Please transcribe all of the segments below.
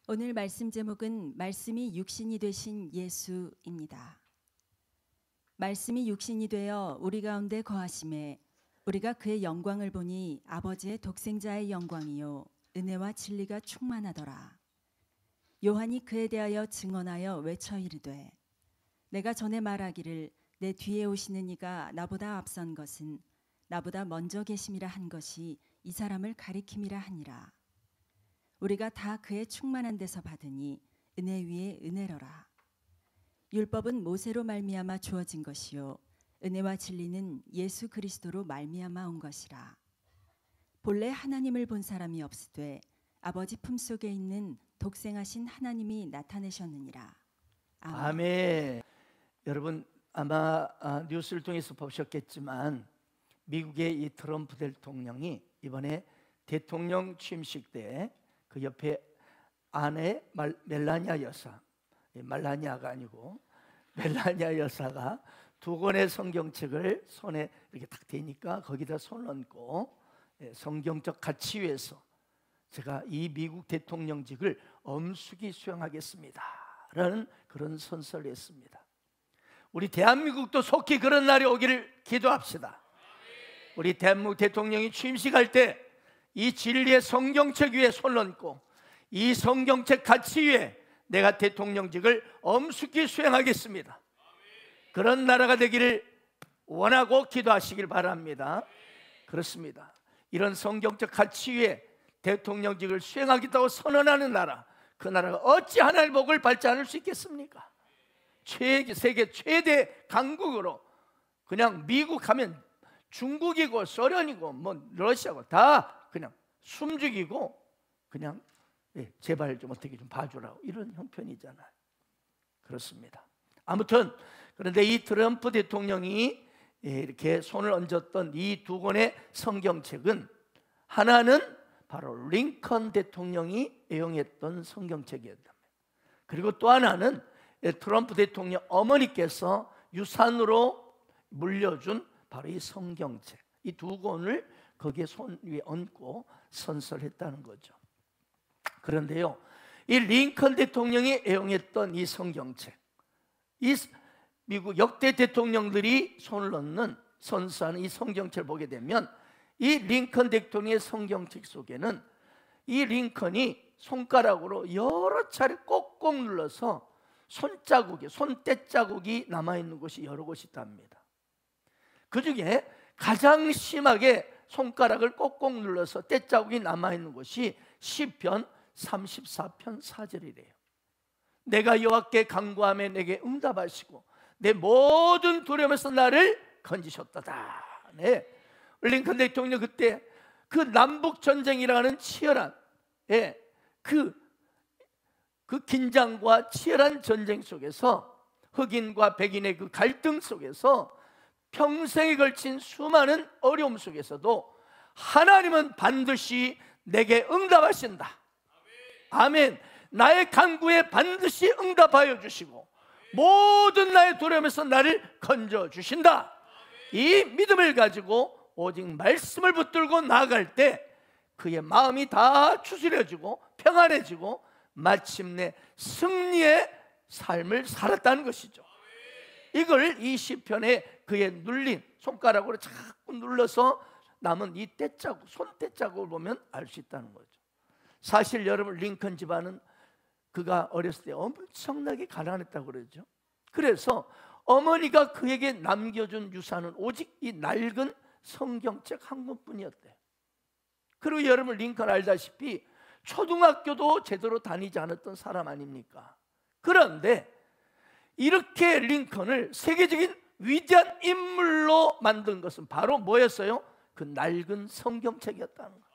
오늘 말씀 제목은 말씀이 육신이 되신 예수입니다. 말씀이 육신이 되어 우리 가운데 거하심에 우리가 그의 영광을 보니 아버지의 독생자의 영광이요 은혜와 진리가 충만하더라. 요한이 그에 대하여 증언하여 외쳐 이르되 내가 전에 말하기를 내 뒤에 오시는 이가 나보다 앞선 것은 나보다 먼저 계심이라 한 것이 이 사람을 가리킴이라 하니라. 우리가 다 그의 충만한 데서 받으니 은혜 위에 은혜로라. 율법은 모세로 말미암아 주어진 것이요 은혜와 진리는 예수 그리스도로 말미암아 온 것이라. 본래 하나님을 본 사람이 없으되 아버지 품속에 있는 독생하신 하나님이 나타내셨느니라. 아멘. 아멘. 여러분 아마 뉴스를 통해서 보셨겠지만 미국의 이 트럼프 대통령이 이번에 대통령 취임식 때 그 옆에 아내 멜라니아 여사, 말라니아가 아니고 멜라니아 여사가 두 권의 성경책을 손에 이렇게 딱 대니까 거기다 손 얹고 성경적 가치 위에서 제가 이 미국 대통령직을 엄숙히 수행하겠습니다 라는 그런 선서를 했습니다. 우리 대한민국도 속히 그런 날이 오기를 기도합시다. 우리 대한민국 대통령이 취임식할 때 이 진리의 성경책 위에 손 얹고 이 성경책 가치 위에 내가 대통령직을 엄숙히 수행하겠습니다. 그런 나라가 되기를 원하고 기도하시길 바랍니다. 그렇습니다. 이런 성경적 가치 위에 대통령직을 수행하겠다고 선언하는 나라, 그 나라가 어찌 하나님의 복을 밟지 않을 수 있겠습니까? 세계 최대 강국으로 그냥 미국 하면 중국이고 소련이고 뭐 러시아고 다 그냥 숨죽이고 그냥 제발 좀 어떻게 좀 봐주라고 이런 형편이잖아요. 그렇습니다. 아무튼 그런데 이 트럼프 대통령이 이렇게 손을 얹었던 이 두 권의 성경책은 하나는 바로 링컨 대통령이 애용했던 성경책이었답니다. 그리고 또 하나는 트럼프 대통령 어머니께서 유산으로 물려준 바로 이 성경책, 이 두 권을 거기에 손 위에 얹고 선설했다는 거죠. 그런데요, 이 링컨 대통령이 애용했던 이 성경책, 이 미국 역대 대통령들이 손을 얹는 선서하는 이 성경책을 보게 되면 이 링컨 대통령의 성경책 속에는 이 링컨이 손가락으로 여러 차례 꼭꼭 눌러서 손자국이, 손때자국이 남아있는 곳이 여러 곳이 있답니다. 그 중에 가장 심하게 손가락을 꼭꼭 눌러서 때자국이 남아있는 곳이 시편 34편 4절이래요. 내가 여호와께 간구하며 내게 응답하시고 내 모든 두려움에서 나를 건지셨도다. 네. 링컨 대통령 그때 그 남북 전쟁이라는 치열한 그 긴장과 치열한 전쟁 속에서 흑인과 백인의 그 갈등 속에서 평생에 걸친 수많은 어려움 속에서도 하나님은 반드시 내게 응답하신다. 아멘. 나의 간구에 반드시 응답하여 주시고 모든 나의 두려움에서 나를 건져 주신다. 이 믿음을 가지고 오직 말씀을 붙들고 나아갈 때 그의 마음이 다 추스려지고 평안해지고 마침내 승리의 삶을 살았다는 것이죠. 이걸 이 시편에 그의 눌린 손가락으로 자꾸 눌러서 남은 이 때자국, 손때자국을 보면 알 수 있다는 거죠. 사실 여러분, 링컨 집안은 그가 어렸을 때 엄청나게 가난했다고 그러죠. 그래서 어머니가 그에게 남겨준 유산은 오직 이 낡은 성경책 한 권뿐이었대요. 그리고 여러분, 링컨 알다시피 초등학교도 제대로 다니지 않았던 사람 아닙니까? 그런데 이렇게 링컨을 세계적인 위대한 인물로 만든 것은 바로 뭐였어요? 그 낡은 성경책이었다는 거예요.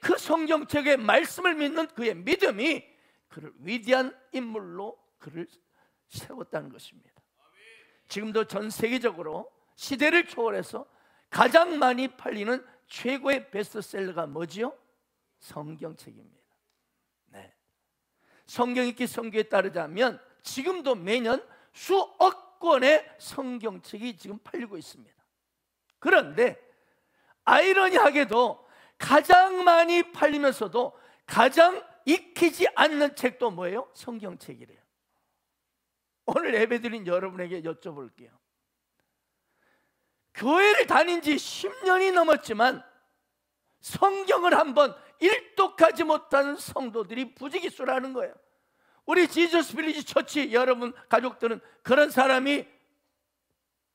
그 성경책의 말씀을 믿는 그의 믿음이 그를 위대한 인물로 그를 세웠다는 것입니다. 지금도 전 세계적으로 시대를 초월해서 가장 많이 팔리는 최고의 베스트셀러가 뭐지요? 성경책입니다. 네. 성경 읽기 선교에 따르자면 지금도 매년 수억 권의 성경책이 지금 팔리고 있습니다. 그런데 아이러니하게도 가장 많이 팔리면서도 가장 익히지 않는 책도 뭐예요? 성경책이래요. 오늘 예배드린 여러분에게 여쭤볼게요. 교회를 다닌 지 10년이 넘었지만 성경을 한번 일독하지 못하는 성도들이 부지기수라는 거예요. 우리 지저스 빌리지 처치 여러분 가족들은 그런 사람이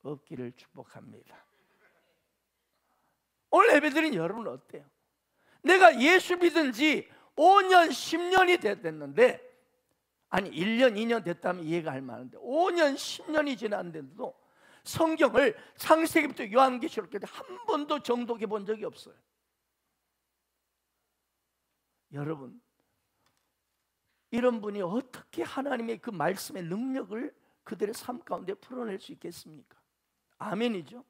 없기를 축복합니다. 오늘 예배드린 여러분 어때요? 내가 예수 믿은 지 5년, 10년이 됐는데, 아니 1년, 2년 됐다면 이해가 할 만한데 5년, 10년이 지났는데도 성경을 창세기부터 요한계시록까지 한 번도 정독해 본 적이 없어요. 여러분, 이런 분이 어떻게 하나님의 그 말씀의 능력을 그들의 삶 가운데 풀어낼 수 있겠습니까? 아멘이죠.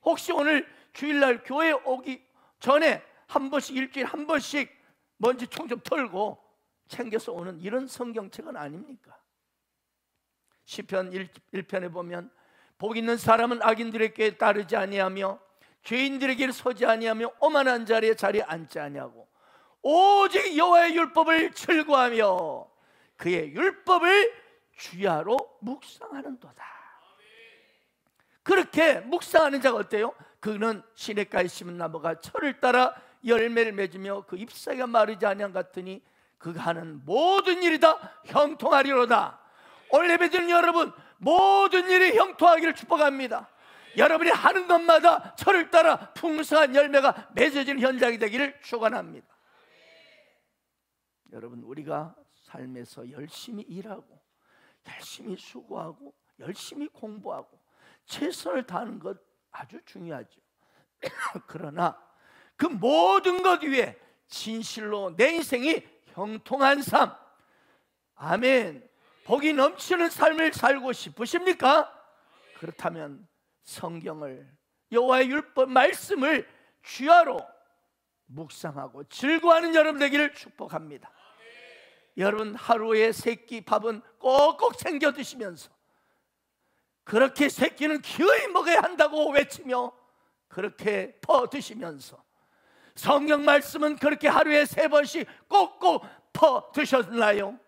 혹시 오늘 주일날 교회 오기 전에 한 번씩, 일주일에 한 번씩 먼지총 좀 털고 챙겨서 오는 이런 성경책은 아닙니까? 시편 1편에 보면 복 있는 사람은 악인들의 꾀에 따르지 아니하며 죄인들의 길에 서지 아니하며 오만한 자리에 앉지 아니하고 오직 여호와의 율법을 즐거워하며 그의 율법을 주야로 묵상하는도다. 그렇게 묵상하는 자가 어때요? 그는 시냇가에 심은 나무가 철을 따라 열매를 맺으며 그 잎사귀가 마르지 아니한 같으니 그가 하는 모든 일이 다 형통하리로다. 오늘 예배드리는 여러분, 모든 일이 형통하기를 축복합니다. 여러분이 하는 것마다 철을 따라 풍성한 열매가 맺어지는 현장이 되기를 축원합니다. 여러분, 우리가 삶에서 열심히 일하고 열심히 수고하고 열심히 공부하고 최선을 다하는 것 아주 중요하죠. 그러나 그 모든 것 위에 진실로 내 인생이 형통한 삶, 아멘, 복이 넘치는 삶을 살고 싶으십니까? 그렇다면 성경을, 여호와의 율법 말씀을 주야로 묵상하고 즐거워하는 여러분 되기를 축복합니다. 여러분, 하루에 세 끼 밥은 꼭꼭 챙겨 드시면서 그렇게 세 끼는 기어이 먹어야 한다고 외치며 그렇게 퍼 드시면서 성경 말씀은 그렇게 하루에 3번씩 꼭꼭 퍼 드셨나요?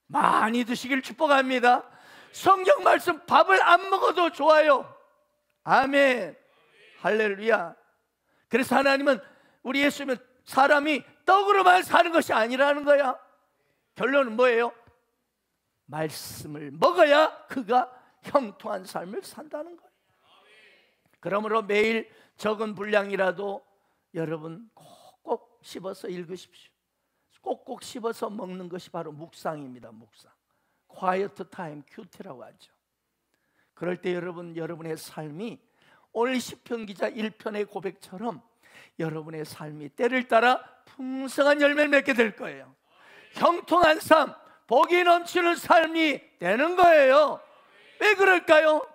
많이 드시길 축복합니다. 성경 말씀 밥을 안 먹어도 좋아요. 아멘, 할렐루야. 그래서 하나님은 우리 예수님은 사람이 떡으로만 사는 것이 아니라는 거야. 결론은 뭐예요? 말씀을 먹어야 그가 형통한 삶을 산다는 거예요. 그러므로 매일 적은 분량이라도 여러분 꼭꼭 씹어서 읽으십시오. 꼭꼭 씹어서 먹는 것이 바로 묵상입니다. 묵상, quiet time, QT라고 하죠. 그럴 때 여러분의 삶이 오늘 시편 기자 1편의 고백처럼 여러분의 삶이 때를 따라 풍성한 열매를 맺게 될 거예요. 형통한 삶, 복이 넘치는 삶이 되는 거예요. 왜 그럴까요?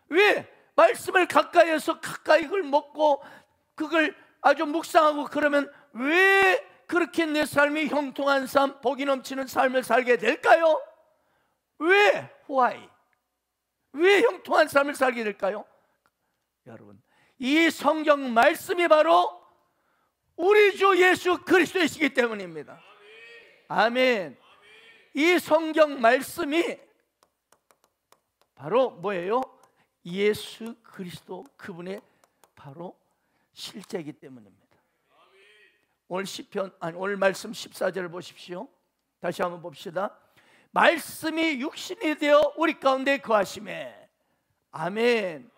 왜? 말씀을 가까이에서 가까이 그걸 먹고 그걸 아주 묵상하고 그러면 왜 그렇게 내 삶이 형통한 삶, 복이 넘치는 삶을 살게 될까요? 왜? Why? 왜 형통한 삶을 살게 될까요? 여러분, 이 성경 말씀이 바로 우리 주 예수 그리스도이시기 때문입니다. 아멘. 이 성경 말씀이 바로 뭐예요? 예수 그리스도, 그분의 바로 실제이기 때문입니다. 오늘 말씀 14절을 보십시오. 다시 한번 봅시다. 말씀이 육신이 되어 우리 가운데 거하심에, 아멘,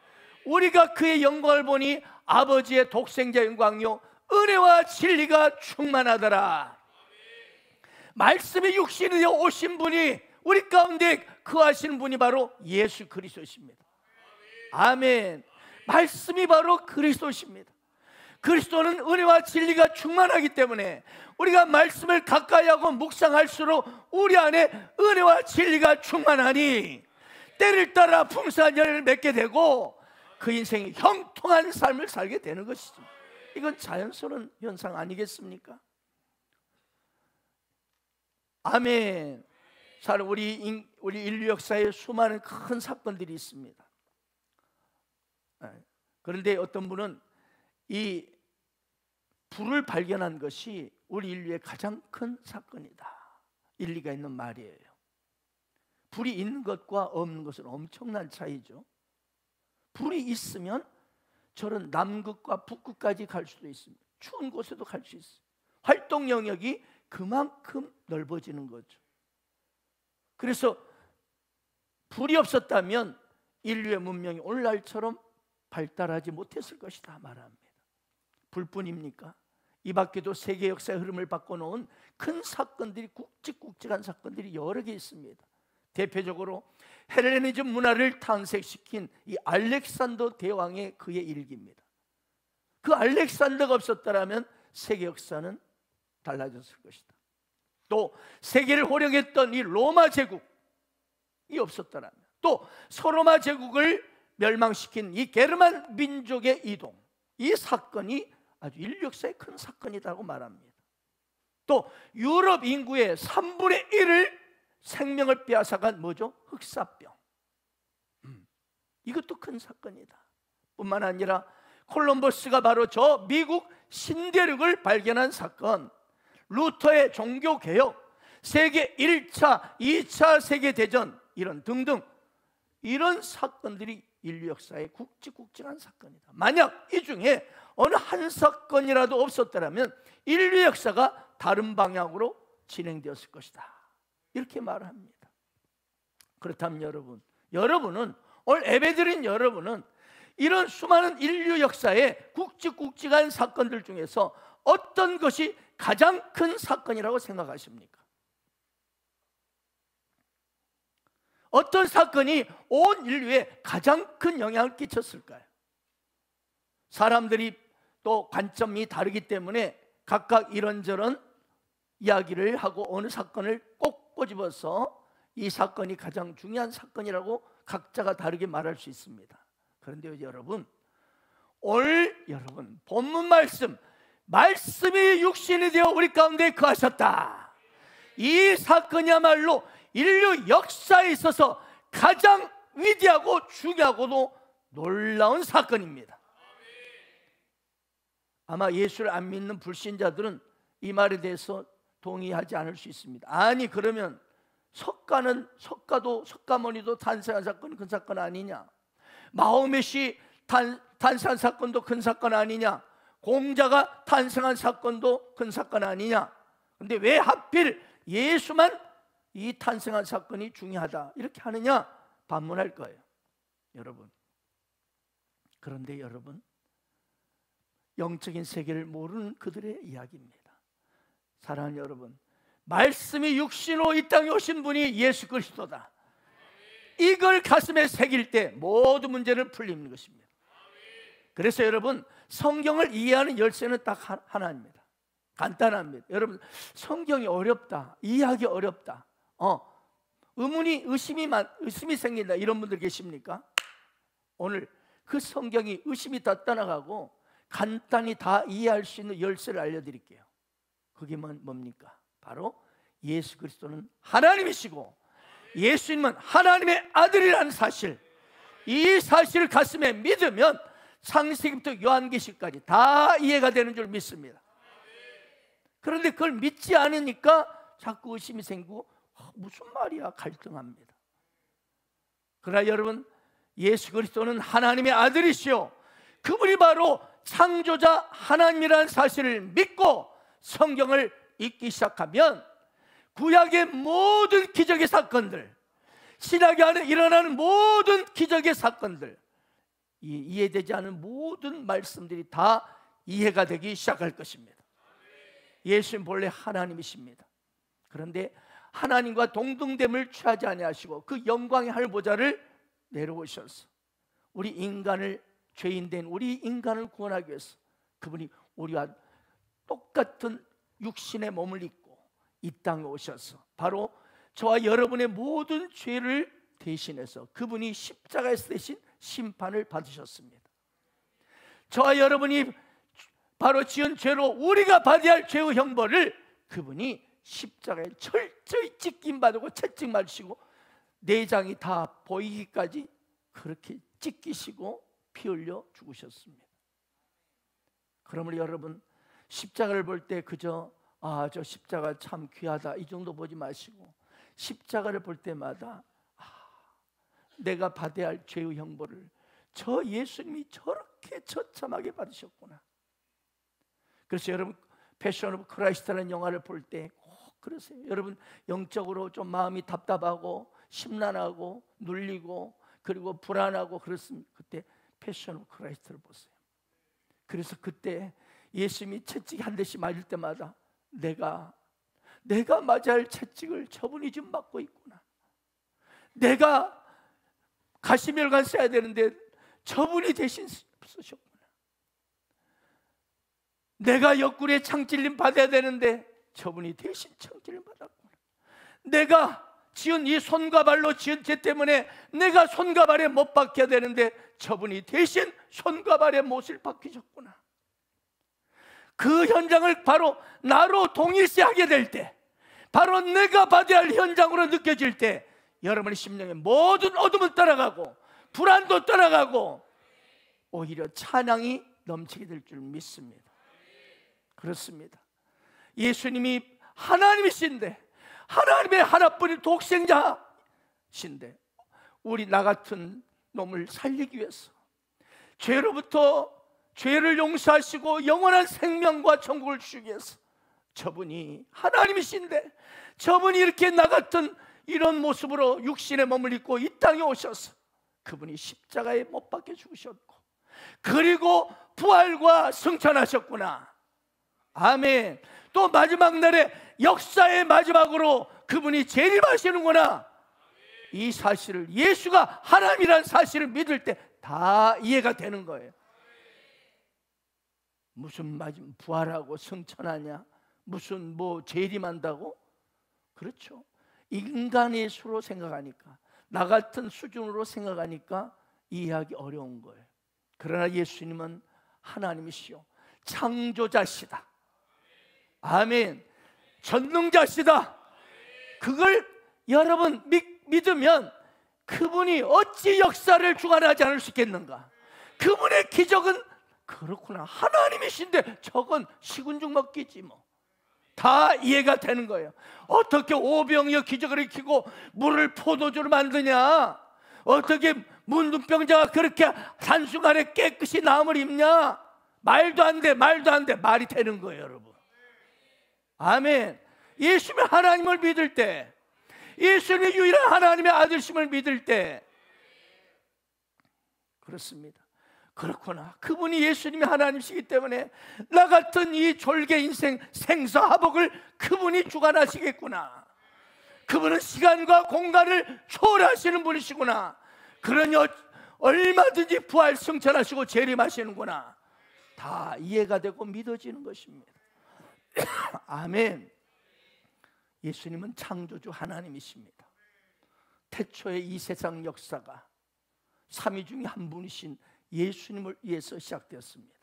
우리가 그의 영광을 보니 아버지의 독생자 영광이요 은혜와 진리가 충만하더라. 말씀이 육신이 되어 오신 분이, 우리 가운데 거하시는 분이 바로 예수 그리스도십니다. 아멘. 말씀이 바로 그리스도십니다. 그리스도는 은혜와 진리가 충만하기 때문에 우리가 말씀을 가까이 하고 묵상할수록 우리 안에 은혜와 진리가 충만하니 때를 따라 풍성한 열매를 맺게 되고 그 인생이 형통한 삶을 살게 되는 것이죠. 이건 자연스러운 현상 아니겠습니까? 아멘. 우리 인류 역사에 수많은 큰 사건들이 있습니다. 그런데 어떤 분은 이 불을 발견한 것이 우리 인류의 가장 큰 사건이다. 일리가 있는 말이에요. 불이 있는 것과 없는 것은 엄청난 차이죠. 불이 있으면 저런 남극과 북극까지 갈 수도 있습니다. 추운 곳에도 갈 수 있어요. 활동 영역이 그만큼 넓어지는 거죠. 그래서 불이 없었다면 인류의 문명이 오늘날처럼 발달하지 못했을 것이다 말합니다. 불뿐입니까? 이 밖에도 세계 역사의 흐름을 바꿔놓은 큰 사건들이, 굵직굵직한 사건들이 여러 개 있습니다. 대표적으로 헬레니즘 문화를 탄생시킨 이 알렉산더 대왕의 그의 일기입니다. 그 알렉산더가 없었다면 세계 역사는 달라졌을 것이다. 또 세계를 호령했던 이 로마 제국이 없었다면, 또 소로마 제국을 멸망시킨 이 게르만 민족의 이동, 이 사건이 아주 인류 역사의 큰 사건이라고 말합니다. 또 유럽 인구의 3분의 1을 생명을 빼앗아간 뭐죠? 흑사병. 이것도 큰 사건이다. 뿐만 아니라 콜럼버스가 바로 저 미국 신대륙을 발견한 사건, 루터의 종교개혁, 세계 1차, 2차 세계대전, 이런 등등, 이런 사건들이 인류 역사의 굵직굵직한 사건이다. 만약 이 중에 어느 한 사건이라도 없었더라면 인류 역사가 다른 방향으로 진행되었을 것이다, 이렇게 말합니다. 그렇다면 여러분은 오늘 예배드린 여러분은 이런 수많은 인류 역사의 굵직굵직한 사건들 중에서 어떤 것이 가장 큰 사건이라고 생각하십니까? 어떤 사건이 온 인류에 가장 큰 영향을 끼쳤을까요? 사람들이 또 관점이 다르기 때문에 각각 이런저런 이야기를 하고 어느 사건을 꼭 꼬집어서 이 사건이 가장 중요한 사건이라고 각자가 다르게 말할 수 있습니다. 그런데 여러분, 오늘 여러분 본문 말씀이 육신이 되어 우리 가운데 거하셨다. 이 사건이야말로 인류 역사에 있어서 가장 위대하고 중요하고도 놀라운 사건입니다. 아마 예수를 안 믿는 불신자들은 이 말에 대해서 동의하지 않을 수 있습니다. 아니, 그러면 석가모니도 탄생한 사건은 큰 사건 아니냐? 마호멧이 탄생한 사건도 큰 사건 아니냐? 공자가 탄생한 사건도 큰 사건 아니냐? 근데 왜 하필 예수만 이 탄생한 사건이 중요하다 이렇게 하느냐 반문할 거예요, 여러분. 그런데 여러분, 영적인 세계를 모르는 그들의 이야기입니다. 사랑하는 여러분, 말씀이 육신으로 이 땅에 오신 분이 예수 그리스도다. 이걸 가슴에 새길 때 모든 문제는 풀리는 것입니다. 그래서 여러분, 성경을 이해하는 열쇠는 딱 하나입니다. 간단합니다. 여러분, 성경이 어렵다, 이해하기 어렵다, 의심이 생긴다, 이런 분들 계십니까? 오늘 그 성경이 의심이 다 떠나가고 간단히 다 이해할 수 있는 열쇠를 알려드릴게요. 그게 뭡니까? 바로 예수 그리스도는 하나님이시고 예수님은 하나님의 아들이라는 사실, 이 사실을 가슴에 믿으면 창세기부터 요한계시까지 다 이해가 되는 줄 믿습니다. 그런데 그걸 믿지 않으니까 자꾸 의심이 생기고 무슨 말이야, 갈등합니다. 그러나 여러분, 예수 그리스도는 하나님의 아들이시오, 그분이 바로 창조자 하나님이라는 사실을 믿고 성경을 읽기 시작하면 구약의 모든 기적의 사건들, 신약에 안에 일어나는 모든 기적의 사건들, 이해되지 않은 모든 말씀들이 다 이해가 되기 시작할 것입니다. 예수님 본래 하나님이십니다. 그런데 하나님과 동등됨을 취하지 아니하시고 그 영광의 하늘보좌를 내려오셔서 우리 인간을, 죄인된 우리 인간을 구원하기 위해서 그분이 우리와 똑같은 육신의 몸을 입고 이 땅에 오셔서 바로 저와 여러분의 모든 죄를 대신해서 그분이 십자가에서 대신 심판을 받으셨습니다. 저와 여러분이 바로 지은 죄로 우리가 받아야 할 죄의 형벌을 그분이 십자가에 철저히 찢김받고 채찍 맞으시고 내장이 다 보이기까지 그렇게 찢기시고 피 흘려 죽으셨습니다. 그러므로 여러분, 십자가를 볼 때 그저 아, 저 십자가 참 귀하다 이 정도 보지 마시고 십자가를 볼 때마다 내가 받아야 할 죄의 형벌을 저 예수님이 저렇게 처참하게 받으셨구나. 그래서 여러분 패션 오브 크라이스트라는 영화를 볼 때 꼭 그러세요. 여러분 영적으로 좀 마음이 답답하고 심란하고 눌리고 그리고 불안하고 그렇습니다. 그때 패션 오브 크라이스트를 보세요. 그래서 그때 예수님이 채찍 한 대씩 맞을 때마다 내가 맞아야 할 채찍을 저분이 지금 맞고 있구나. 내가 가시멸관 써야 되는데 저분이 대신 쓰셨구나. 내가 옆구리에 창찔림 받아야 되는데 저분이 대신 창찔림 받았구나. 내가 지은 이 손과 발로 지은 죄 때문에 내가 손과 발에 못 박혀야 되는데 저분이 대신 손과 발에 못을 박히셨구나. 그 현장을 바로 나로 동일시하게 될 때, 바로 내가 받아야 할 현장으로 느껴질 때 여러분의 심령에 모든 어둠은 떠나가고 불안도 떠나가고 오히려 찬양이 넘치게 될 줄 믿습니다. 그렇습니다. 예수님이 하나님이신데, 하나님의 하나뿐인 독생자신데 우리 나 같은 놈을 살리기 위해서 죄로부터 죄를 용서하시고 영원한 생명과 천국을 주기 위해서 저분이 하나님이신데 저분이 이렇게 나 같은 이런 모습으로 육신의 몸을 입고 이 땅에 오셔서 그분이 십자가에 못 박혀 죽으셨고 그리고 부활과 승천하셨구나. 아멘. 또 마지막 날에 역사의 마지막으로 그분이 재림하시는구나. 이 사실을, 예수가 하나님이라는 사실을 믿을 때 다 이해가 되는 거예요. 무슨 부활하고 승천하냐, 무슨 뭐 재림한다고? 그렇죠. 인간의 수로 생각하니까, 나 같은 수준으로 생각하니까 이해하기 어려운 거예요. 그러나 예수님은 하나님이시요 창조자시다. 아멘. 전능자시다. 그걸 여러분 믿으면 그분이 어찌 역사를 주관하지 않을 수 있겠는가? 그분의 기적은 그렇구나, 하나님이신데 저건 식은 죽 먹기지 뭐. 다 이해가 되는 거예요. 어떻게 오병이어 기적을 일으키고 물을 포도주로 만드냐? 어떻게 문둥병자가 그렇게 한순간에 깨끗이 나음을 입냐? 말도 안 돼, 말도 안 돼. 말이 되는 거예요, 여러분. 아멘. 예수님의 하나님을 믿을 때, 예수님의 유일한 하나님의 아들심을 믿을 때, 그렇습니다. 그렇구나, 그분이 예수님이 하나님이시기 때문에 나 같은 이 졸개 인생 생사화복을 그분이 주관하시겠구나. 그분은 시간과 공간을 초월하시는 분이시구나. 그러니 얼마든지 부활 승천하시고 재림하시는구나. 다 이해가 되고 믿어지는 것입니다. 아멘. 예수님은 창조주 하나님이십니다. 태초의 이 세상 역사가 삼위 중에 한 분이신 예수님을 위해서 시작되었습니다.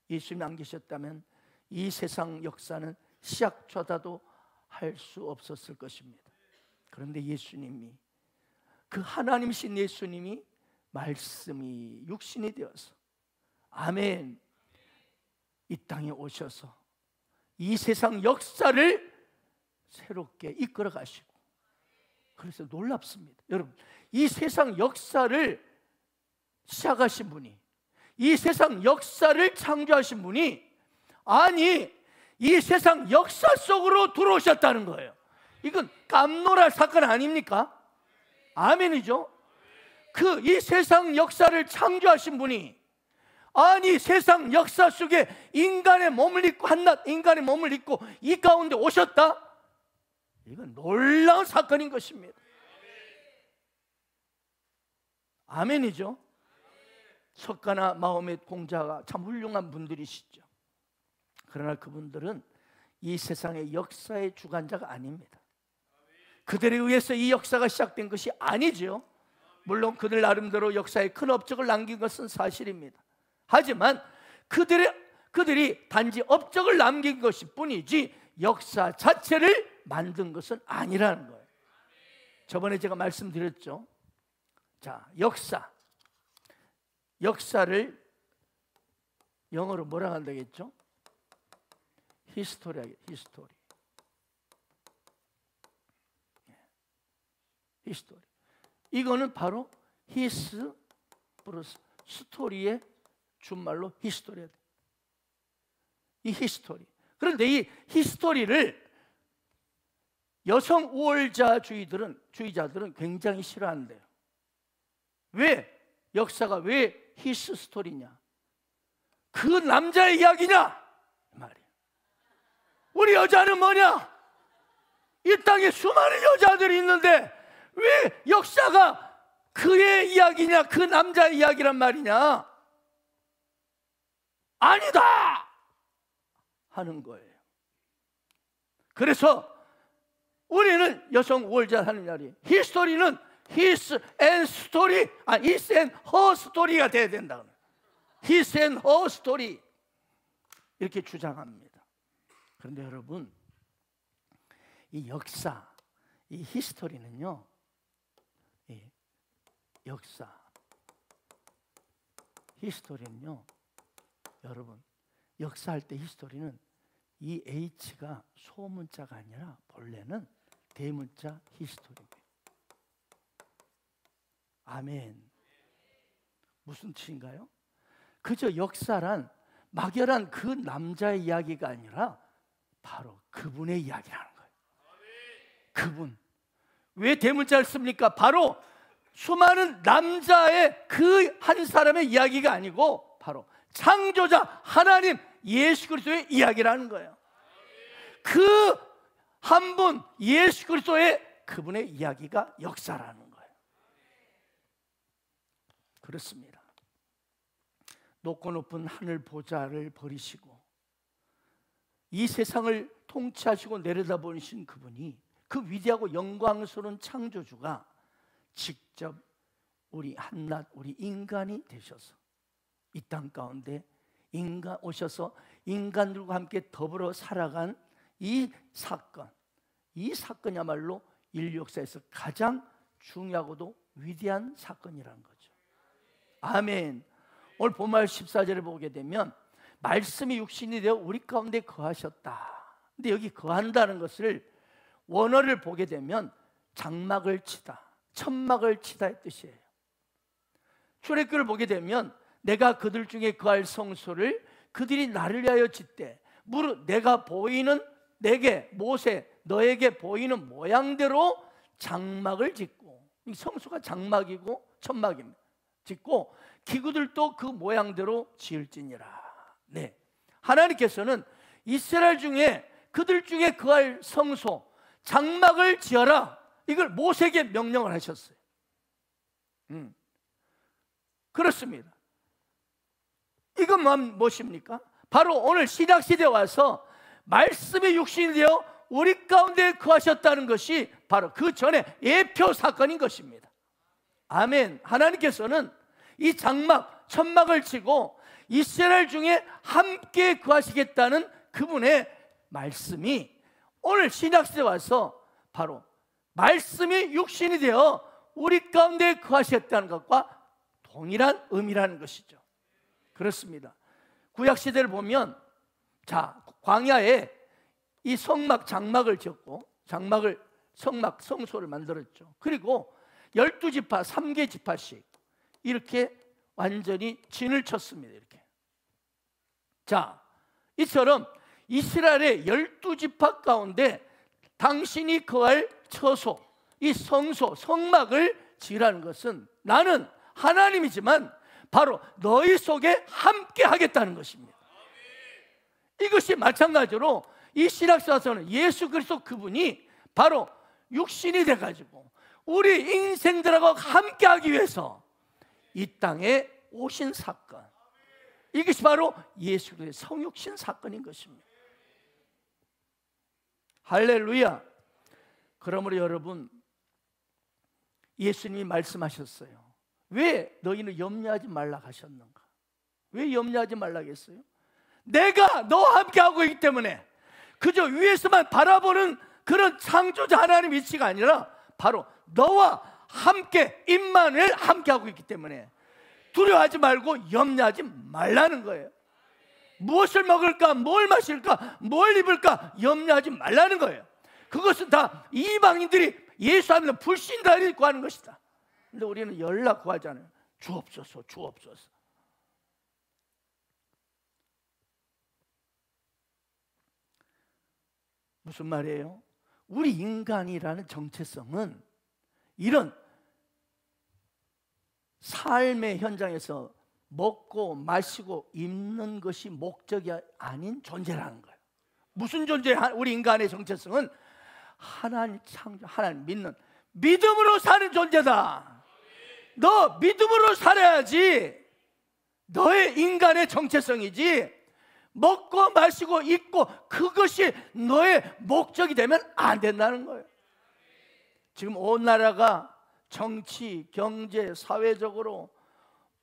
예수님이 안 계셨다면 이 세상 역사는 시작조차도 할 수 없었을 것입니다. 그런데 예수님이, 그 하나님이신 예수님이 말씀이 육신이 되어서, 아멘, 이 땅에 오셔서 이 세상 역사를 새롭게 이끌어 가시고, 그래서 놀랍습니다. 여러분, 이 세상 역사를 시작하신 분이, 이 세상 역사를 창조하신 분이, 아니 이 세상 역사 속으로 들어오셨다는 거예요. 이건 깜놀할 사건 아닙니까? 아멘이죠. 이 세상 역사를 창조하신 분이, 아니 세상 역사 속에 인간의 몸을 입고, 한낱 인간의 몸을 입고 이 가운데 오셨다? 이건 놀라운 사건인 것입니다. 아멘이죠. 석가나 마호멧 공자가 참 훌륭한 분들이시죠. 그러나 그분들은 이 세상의 역사의 주관자가 아닙니다. 그들에 의해서 이 역사가 시작된 것이 아니죠. 물론 그들 나름대로 역사에 큰 업적을 남긴 것은 사실입니다. 하지만 그들이 단지 업적을 남긴 것일 뿐이지 역사 자체를 만든 것은 아니라는 거예요. 저번에 제가 말씀드렸죠. 자, 역사를 영어로 뭐라 한다겠죠? 히스토리. 히스토리. 이거는 바로 히스 플러스 스토리의 준말로 히스토리야. 이 히스토리. 그런데 이 히스토리를 여성 우월주의자들은 굉장히 싫어한대요. 왜? 역사가 왜 히스 스토리냐? 그 남자의 이야기냐? 말이야. 우리 여자는 뭐냐? 이 땅에 수많은 여자들이 있는데 왜 역사가 그의 이야기냐? 그 남자의 이야기란 말이냐? 아니다! 하는 거예요. 그래서 우리는 여성 우월자 하는 말이 히스토리는 his and story, his and her story가 돼야 된다. his and her story 이렇게 주장합니다. 그런데 여러분, 이 역사, 이 히스토리는요, 이 역사, 히스토리는요, 여러분, 역사할 때 히스토리는 이 H가 소문자가 아니라 본래는 대문자 히스토리입니다. 아멘. 무슨 뜻인가요? 그저 역사란 막연한 그 남자의 이야기가 아니라 바로 그분의 이야기라는 거예요. 그분. 왜 대문자를 씁니까? 바로 수많은 남자의 그 한 사람의 이야기가 아니고 바로 창조자 하나님 예수 그리스도의 이야기라는 거예요. 그 한 분 예수 그리스도의 그분의 이야기가 역사라는 거예요. 그렇습니다. 높고 높은 하늘 보좌를 버리시고 이 세상을 통치하시고 내려다보신 그분이, 그 위대하고 영광스러운 창조주가 직접 우리 한낱 우리 인간이 되셔서 이 땅 가운데 인간 오셔서 인간들과 함께 더불어 살아간 이 사건이야말로 인류 역사에서 가장 중요하고도 위대한 사건이라는 거죠. 아멘. 오늘 본말 14절에 보게 되면 말씀이 육신이 되어 우리 가운데 거하셨다. 근데 여기 거한다는 것을 원어를 보게 되면 장막을 치다, 천막을 치다의 뜻이에요. 출애굽기를 보게 되면 내가 그들 중에 거할 성소를 그들이 나를 위하여 짓되 무릇 내가 보이는 내게 모세 너에게 보이는 모양대로 장막을 짓고, 이 성소가 장막이고 천막입니다. 짓고 기구들도 그 모양대로 지을지니라. 네, 하나님께서는 이스라엘 중에 그들 중에 거할 성소 장막을 지어라, 이걸 모세에게 명령을 하셨어요. 그렇습니다. 이건 무엇입니까? 바로 오늘 신약시대에 와서 말씀의 육신이 되어 우리 가운데 거하셨다는 것이 바로 그 전에 예표 사건인 것입니다. 아멘. 하나님께서는 이 장막, 천막을 치고 이스라엘 중에 함께 거하시겠다는 그분의 말씀이 오늘 신약시대에 와서 바로 말씀이 육신이 되어 우리 가운데 거하셨다는 것과 동일한 의미라는 것이죠. 그렇습니다. 구약시대를 보면, 자, 광야에 이 성막, 장막을 지었고, 장막을, 성막, 성소를 만들었죠. 그리고 12지파, 3개 지파씩 이렇게 완전히 진을 쳤습니다. 이렇게. 자, 이처럼 이스라엘의 12지파 가운데 당신이 거할 처소, 이 성소, 성막을 지으라는 것은 나는 하나님이지만 바로 너희 속에 함께 하겠다는 것입니다. 이것이 마찬가지로 이 신약사서는 예수 그리스도 그분이 바로 육신이 돼가지고 우리 인생들하고 함께 하기 위해서 이 땅에 오신 사건, 이것이 바로 예수 그리스도의 성육신 사건인 것입니다. 할렐루야. 그러므로 여러분, 예수님이 말씀하셨어요. 왜 너희는 염려하지 말라 하셨는가? 왜 염려하지 말라 했어요? 내가 너와 함께 하고 있기 때문에, 그저 위에서만 바라보는 그런 창조자 하나님 위치가 아니라 바로 너와 함께 임마누엘 함께 하고 있기 때문에 두려워하지 말고 염려하지 말라는 거예요. 무엇을 먹을까, 뭘 마실까, 뭘 입을까 염려하지 말라는 거예요. 그것은 다 이방인들이 예수 하면 불신자를 구하는 것이다. 근데 우리는 연락 구하잖아요. 주옵소서, 주옵소서. 무슨 말이에요? 우리 인간이라는 정체성은 이런 삶의 현장에서 먹고 마시고 입는 것이 목적이 아닌 존재라는 거예요. 무슨 존재야? 우리 인간의 정체성은 하나님 창조, 하나님 믿는 믿음으로 사는 존재다. 너 믿음으로 살아야지 너의 인간의 정체성이지, 먹고 마시고 입고 그것이 너의 목적이 되면 안 된다는 거예요. 지금 온 나라가 정치, 경제, 사회적으로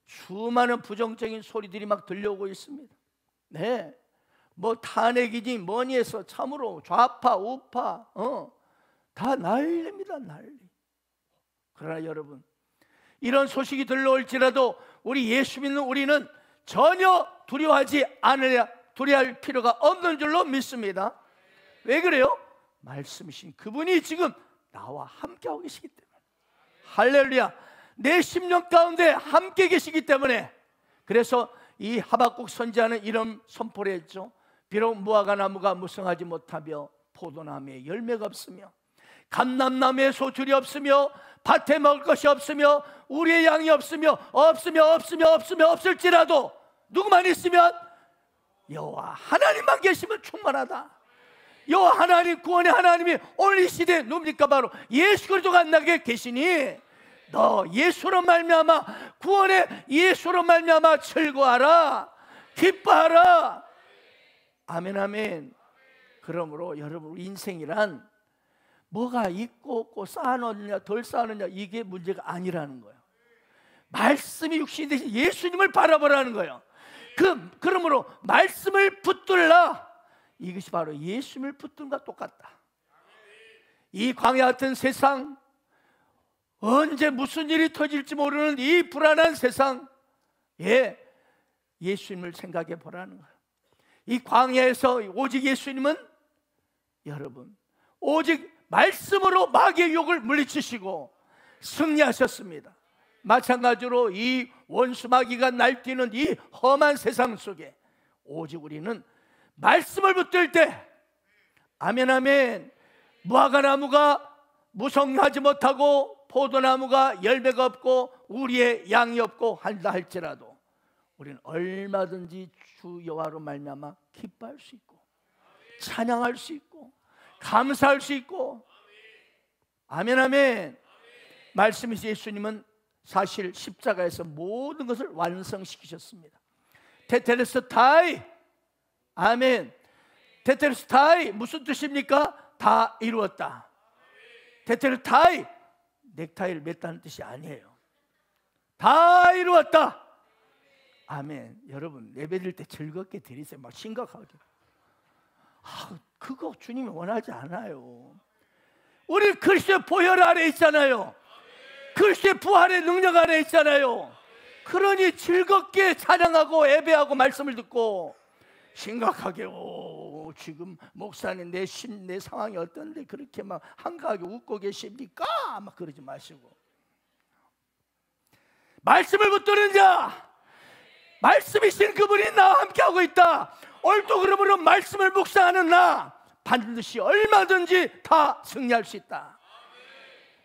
수많은 부정적인 소리들이 막 들려오고 있습니다. 네, 뭐 탄핵이지 뭐니 해서 참으로 좌파 우파 다 난리입니다, 난리. 그러나 여러분, 이런 소식이 들려올지라도 우리 예수 믿는 우리는 전혀 두려워하지 않으려, 두려워할 필요가 없는 줄로 믿습니다. 왜 그래요? 말씀이신 그분이 지금 나와 함께하고 계시기 때문에. 할렐루야. 내 심령 가운데 함께 계시기 때문에. 그래서 이 하박국 선지자는 이런 선포를 했죠. 비록 무화과 나무가 무성하지 못하며 포도나무에 열매가 없으며 감람나무에 소출이 없으며 밭에 먹을 것이 없으며 우리의 양이 없으며 없을지라도 누구만 있으면 여호와 하나님만 계시면 충만하다. 여호와 하나님, 구원의 하나님이 오늘 이 시대에 누굽니까? 바로 예수 그리스도가 나게 계시니 너 예수로 말미암아, 구원의 예수로 말미암아 즐거워하라, 기뻐하라. 아멘, 아멘. 그러므로 여러분, 인생이란 뭐가 있고 없고 쌓아놓느냐 덜 쌓아놓느냐 이게 문제가 아니라는 거예요. 말씀이 육신이 되신 예수님을 바라보라는 거예요. 그러므로 말씀을 붙들라. 이것이 바로 예수님을 붙든 것과 똑같다. 이 광야 같은 세상, 언제 무슨 일이 터질지 모르는 이 불안한 세상, 예수님을 생각해 보라는 거예요. 이 광야에서 오직 예수님은 여러분 오직 말씀으로 마귀의 유혹을 물리치시고 승리하셨습니다. 마찬가지로 이 원수 마귀가 날뛰는 이 험한 세상 속에 오직 우리는 말씀을 붙들 때, 아멘, 아멘, 무화과 나무가 무성하지 못하고 포도나무가 열매가 없고 우리의 양이 없고 한다 할지라도 우리는 얼마든지 주 여호와로 말미암아 기뻐할 수 있고 찬양할 수 있고 감사할 수 있고. 아멘, 아멘. 말씀이신 예수님은 사실 십자가에서 모든 것을 완성시키셨습니다. 테텔레스타이, 아멘. 테텔레스타이 무슨 뜻입니까? 다 이루었다. 테텔레스타이 넥타이를 맸다는 뜻이 아니에요. 다 이루었다. 아멘. 여러분, 예배드릴 때 즐겁게 드리세요. 막 심각하게. 그거 주님이 원하지 않아요. 우리 그리스도의 보혈 아래 있잖아요. 그리스도의 부활의 능력 아래 있잖아요. 그러니 즐겁게 찬양하고 예배하고 말씀을 듣고 심각하게 지금 목사님 내 상황이 어떤데 그렇게 막 한가하게 웃고 계십니까? 막 그러지 마시고 말씀을 붙드는 자, 말씀이신 그분이 나와 함께하고 있다. 옳도 그름으로 말씀을 묵상하는 나 반드시 얼마든지 다 승리할 수 있다.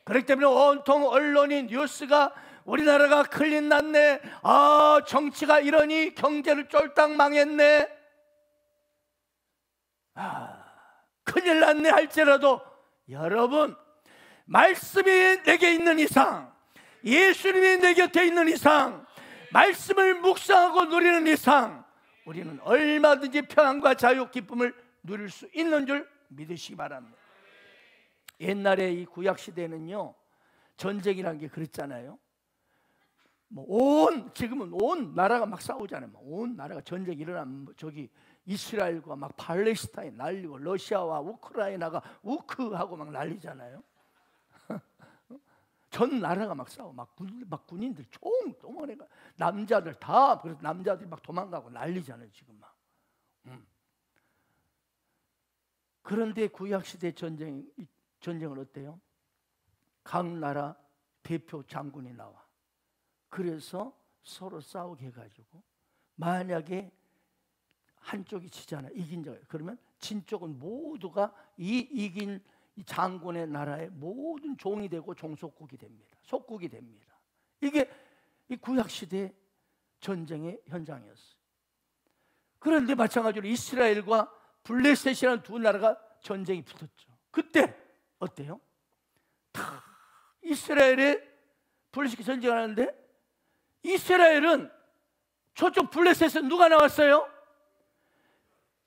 그렇기 때문에 온통 언론이 뉴스가 우리나라가 큰일 났네, 정치가 이러니 경제를 쫄딱 망했네, 큰일 났네 할지라도 여러분, 말씀이 내게 있는 이상, 예수님이 내 곁에 있는 이상, 말씀을 묵상하고 누리는 이상 우리는 얼마든지 평안과 자유, 기쁨을 누릴 수 있는 줄 믿으시기 바랍니다. 옛날에 이 구약시대는요 전쟁이라는 게 그랬잖아요. 지금은 온 나라가 막 싸우잖아요. 온 나라가 전쟁이 일어나면 저기 이스라엘과 막 팔레스타인 난리고 러시아와 우크라이나가 우크하고 막 난리잖아요. 전 나라가 막 싸워. 막 군인들 총 동원해가 남자들 다, 그래서 남자들이 막 도망가고 난리잖아요 지금 막. 그런데 구약시대 전쟁은 어때요? 각 나라 대표 장군이 나와. 그래서 서로 싸우게 해가지고 만약에 한쪽이 지잖아, 이긴 자, 그러면 진 쪽은 모두가 이 이긴 이 장군의 나라의 모든 종이 되고 종속국이 됩니다. 속국이 됩니다. 이게 이 구약 시대 전쟁의 현장이었어요. 그런데 마찬가지로 이스라엘과 블레셋이라는 두 나라가 전쟁이 붙었죠. 그때 어때요? 다 이스라엘에 블레셋이 전쟁하는데 이스라엘은 저쪽 블레셋에서 누가 나왔어요?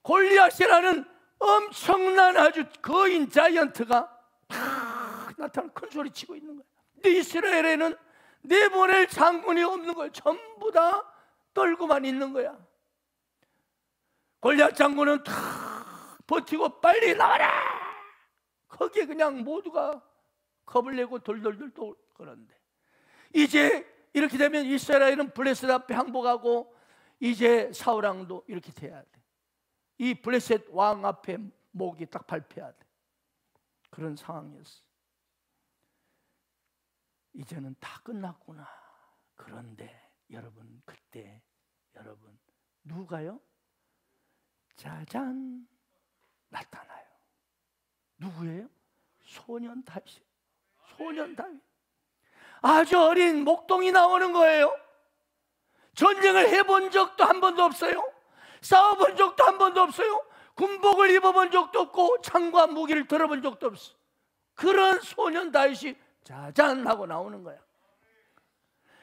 골리앗이라는 엄청난 아주 거인 자이언트가 다 나타나서 큰 소리 치고 있는 거예요. 근데 이스라엘에는 내보낼 장군이 없는 거예요. 전부 다 떨고만 있는 거야. 골리앗 장군은 다 버티고 빨리 나와라. 거기에 그냥 모두가 겁을 내고 돌돌돌 그러는데 이제 이렇게 되면 이스라엘은 블레셋 앞에 항복하고 이제 사울 왕도 이렇게 돼야 돼. 이 블레셋 왕 앞에 목이 딱 밟혀야 돼. 그런 상황이었어. 이제는 다 끝났구나. 그런데 여러분, 그때 여러분 누가요? 짜잔 나타나요. 누구예요? 소년 다윗. 소년 다윗. 아주 어린 목동이 나오는 거예요. 전쟁을 해본 적도 한 번도 없어요. 싸워본 적도 한 번도 없어요. 군복을 입어본 적도 없고 창과 무기를 들어본 적도 없어. 그런 소년 다윗이 짜잔 하고 나오는 거야.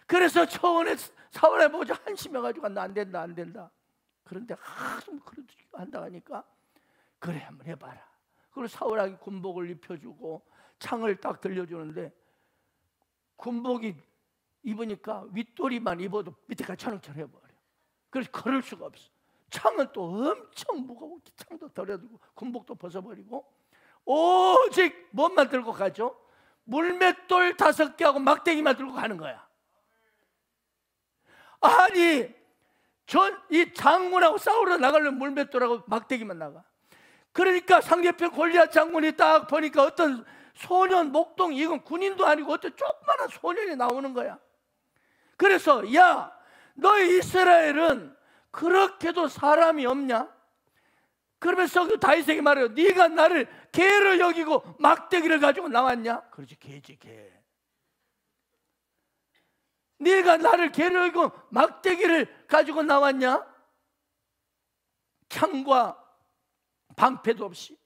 그래서 처음에 사울에 보자 한심해가지고 나 안 된다 안 된다. 그런데 좀 그렇게 한다 하니까 그래 한번 해봐라. 그리고 사울에게 군복을 입혀주고 창을 딱 들려주는데 군복이 입으니까 윗도리만 입어도 밑에까지 천응천해버려. 그래서 걸을 수가 없어. 창은 또 엄청 무거워. 창도 덜어두고 군복도 벗어버리고 오직 뭔만 들고 가죠? 물맷돌 5개하고 막대기만 들고 가는 거야. 아니 이 장군하고 싸우러 나가려면 물맷돌하고 막대기만 나가. 그러니까 상대편 골리앗 장군이 딱 보니까 어떤 소년 목동, 이건 군인도 아니고 어떤 조그마한 소년이 나오는 거야. 그래서 야, 너희 이스라엘은 그렇게도 사람이 없냐? 그러면서 그 다윗에게 말해요. 네가 나를 개로 여기고 막대기를 가지고 나왔냐? 그렇지, 개지 개. 네가 나를 개로 여기고 막대기를 가지고 나왔냐? 창과 방패도 없이.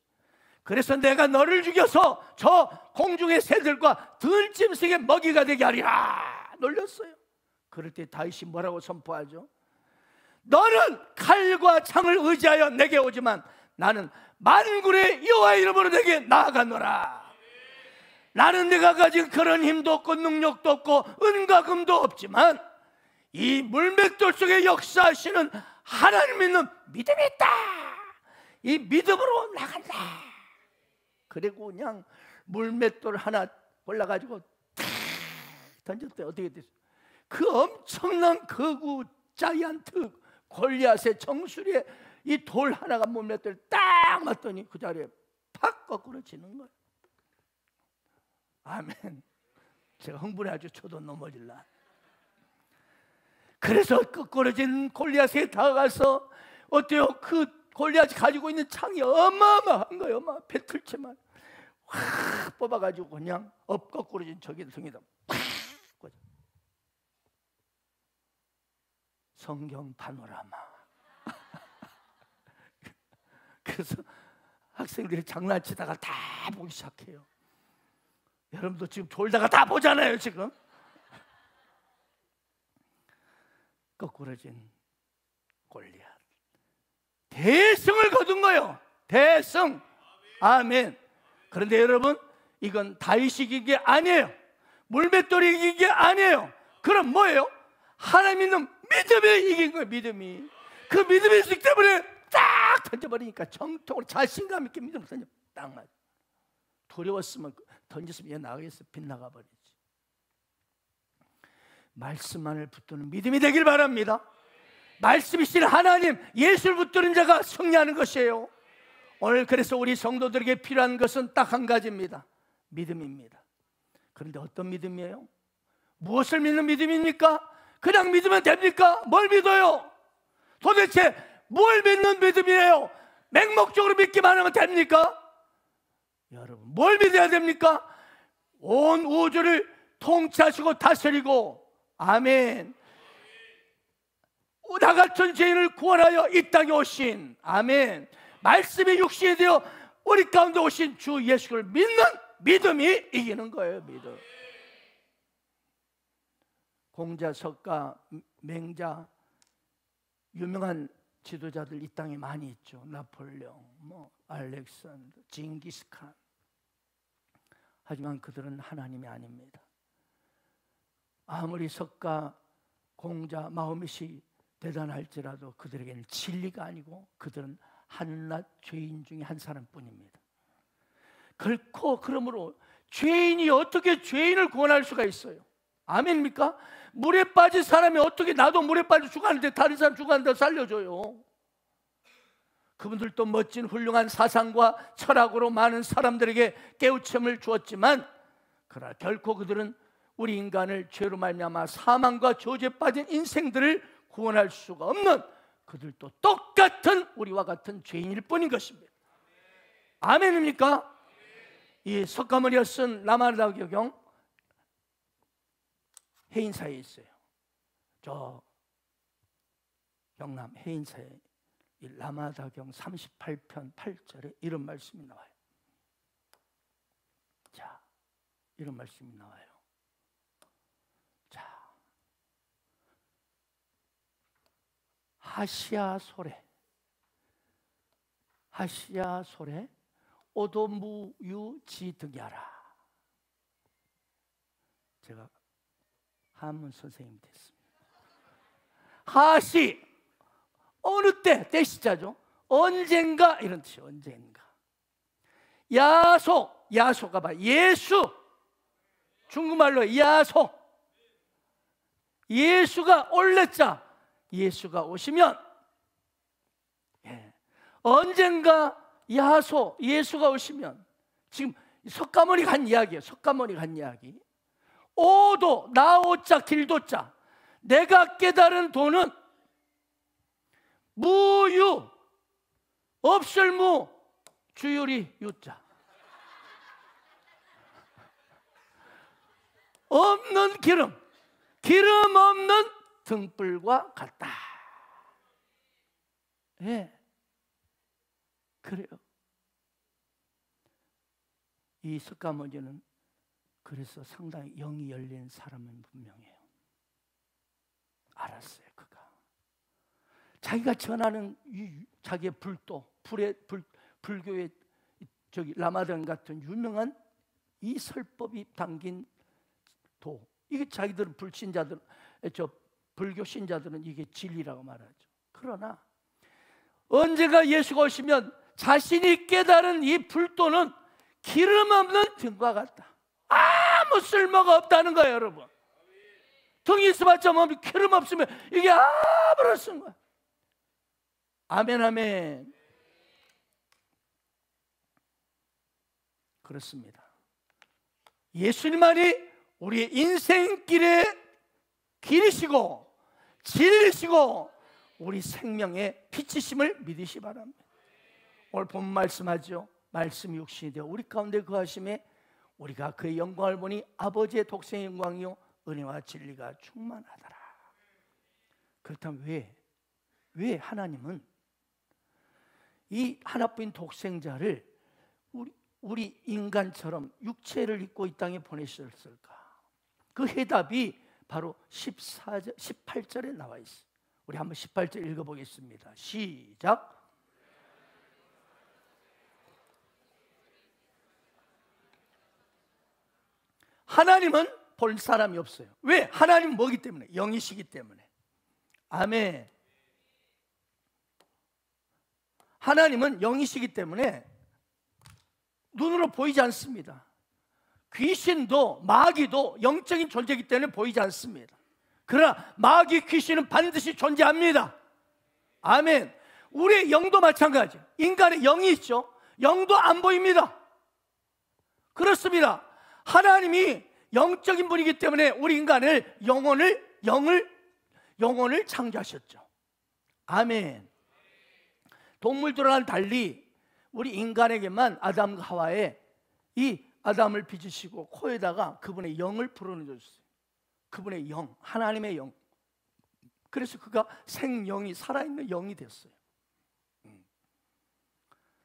그래서 내가 너를 죽여서 저 공중의 새들과 들짐승의 먹이가 되게 하리라. 놀렸어요. 그럴 때 다윗이 뭐라고 선포하죠? 너는 칼과 창을 의지하여 내게 오지만 나는 만군의 여호와의 이름으로 내게 나아가노라. 나는 내가 가진 그런 힘도 없고 능력도 없고 은과 금도 없지만 이 물맷돌 속에 역사하시는 하나님 믿는 믿음이 있다. 이 믿음으로 나간다. 그리고 그냥 물맷돌 하나 골라가지고 탁 던졌대. 어떻게 됐어? 그 엄청난 거구 자이언트 골리앗의 정수리에 이 돌 하나가 물맷돌 딱 맞더니 그 자리에 팍 거꾸로 지는 거예요. 아멘. 제가 흥분해 아주 저도 넘어질라. 그래서 거꾸로진 골리앗에 다가가서 어때요? 그 골리앗이 가지고 있는 창이 어마어마한 거예요. 배틀채만 확 뽑아가지고 그냥 엎거꾸로진 저기 등에다 팍 꽂아. 성경 파노라마. 그래서 학생들이 장난치다가 다 보기 시작해요. 여러분도 지금 졸다가 다 보잖아요. 지금 거꾸로진 골리앗 대승을 거둔 거예요. 대승. 아멘. 그런데 여러분, 이건 다윗이 이긴 게 아니에요. 물맷돌이 이긴 게 아니에요. 그럼 뭐예요? 하나님 믿는 믿음이 이긴 거예요. 믿음이. 그 믿음이 있기 때문에 딱 던져버리니까 정통으로 자신감 있게 믿음을 던져 딱 맞아. 두려웠으면 던졌으면 얘 나가겠어. 빗나가버리지. 말씀만을 붙드는 믿음이 되길 바랍니다. 말씀이신 하나님, 예수를 붙드는 자가 승리하는 것이에요. 오늘 그래서 우리 성도들에게 필요한 것은 딱 한 가지입니다. 믿음입니다. 그런데 어떤 믿음이에요? 무엇을 믿는 믿음입니까? 그냥 믿으면 됩니까? 뭘 믿어요? 도대체 뭘 믿는 믿음이에요? 맹목적으로 믿기만 하면 됩니까? 여러분, 뭘 믿어야 됩니까? 온 우주를 통치하시고 다스리고, 아멘, 나 같은 죄인을 구원하여 이 땅에 오신, 아멘, 말씀이 육신이 되어 우리 가운데 오신 주 예수를 믿는 믿음이 이기는 거예요. 믿음. 공자, 석가, 맹자, 유명한 지도자들 이 땅에 많이 있죠. 나폴레옹, 알렉산더, 징기스칸. 하지만 그들은 하나님이 아닙니다. 아무리 석가, 공자, 마호멧이 대단할지라도 그들에게는 진리가 아니고 그들은 한낱 죄인 중에 한 사람뿐입니다. 결코 그러므로 죄인이 어떻게 죄인을 구원할 수가 있어요? 아멘입니까? 물에 빠진 사람이 어떻게, 나도 물에 빠져 죽었는데 다른 사람 죽었는데 살려줘요. 그분들도 멋진 훌륭한 사상과 철학으로 많은 사람들에게 깨우침을 주었지만, 그러나 결코 그들은 우리 인간을 죄로 말미암아 사망과 저주에 빠진 인생들을 구원할 수가 없는, 그들도 똑같은 우리와 같은 죄인일 뿐인 것입니다. 아멘입니까? 이 석가모니가 쓴 라마다교경 해인사에 있어요. 저 경남 해인사에 이 라마다경 38편 8절에 이런 말씀이 나와요. 자, 이런 말씀이 나와요. 자, 하시아 소래 오도무유지등야라. 제가 한문 선생님이 됐습니다. 하시, 어느 때, 때시자죠. 언젠가 이런 뜻이에요. 언젠가. 야소, 야소가 봐, 예수. 중국말로 야소. 예수가 올레자, 예수가 오시면, 언젠가 야소, 예수가 오시면, 지금 석가모니가 한 이야기예요. 석가모니가 한 이야기. 오도, 나오자, 길도자. 내가 깨달은 도는 무유, 없을 무, 주유리 유자. 없는 기름, 기름 없는 등불과 같다. 예, 그래요. 이 석가모니는 그래서 상당히 영이 열린 사람은 분명해요. 알았어요. 그가 자기가 전하는 자기의 불도, 불교의 저기 라마단 같은 유명한 이 설법이 담긴 도, 이게 자기들은 불신자들, 저 불교 신자들은 이게 진리라고 말하죠. 그러나 언제가 예수가 오시면 자신이 깨달은 이 불도는 기름 없는 등과 같다. 아무 쓸모가 없다는 거예요, 여러분. 등이 있어봤자 뭐 기름 없으면 이게 아무런 쓸모가. 아멘, 아멘. 그렇습니다. 예수님만이 우리의 인생길의 길이시고 진리시고 우리 생명의 빛이심을 믿으시 바랍니다. 오늘 본 말씀하죠. 말씀이 육신이 되어 우리 가운데 거하심에 우리가 그의 영광을 보니 아버지의 독생의 영광이요 은혜와 진리가 충만하더라. 그렇다면 왜 하나님은 이 하나뿐인 독생자를 우리 인간처럼 육체를 입고 이 땅에 보내셨을까? 그 해답이 바로 18절에 나와 있어요. 우리 한번 18절 읽어보겠습니다. 시작. 하나님은 볼 사람이 없어요. 왜? 하나님은 뭐기 때문에? 영이시기 때문에. 아멘. 하나님은 영이시기 때문에 눈으로 보이지 않습니다. 귀신도 마귀도 영적인 존재이기 때문에 보이지 않습니다. 그러나 마귀, 귀신은 반드시 존재합니다. 아멘. 우리의 영도 마찬가지. 인간의 영이 있죠. 영도 안 보입니다. 그렇습니다. 하나님이 영적인 분이기 때문에 우리 인간을 영혼을 창조하셨죠. 아멘. 동물들과는 달리 우리 인간에게만 아담과 하와의 이 아담을 빚으시고 코에다가 그분의 영을 불어넣어줬어요. 그분의 영, 하나님의 영. 그래서 그가 생영이, 살아있는 영이 됐어요.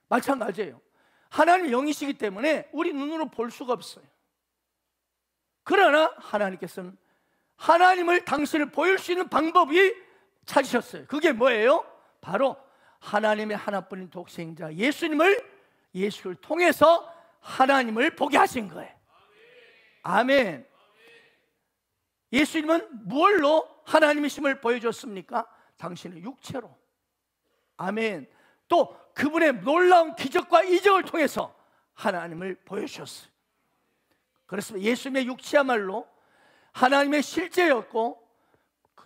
마찬가지예요. 하나님의 영이시기 때문에 우리 눈으로 볼 수가 없어요. 그러나 하나님께서는 하나님을 당신을 보일 수 있는 방법이 찾으셨어요. 그게 뭐예요? 바로 하나님의 하나뿐인 독생자 예수를 통해서 하나님을 보게 하신 거예요. 아멘. 예수님은 무엇로 하나님이심을 보여줬습니까? 당신의 육체로. 아멘. 또 그분의 놀라운 기적과 이적을 통해서 하나님을 보여주셨어요. 그래서 예수님의 육체야말로 하나님의 실제였고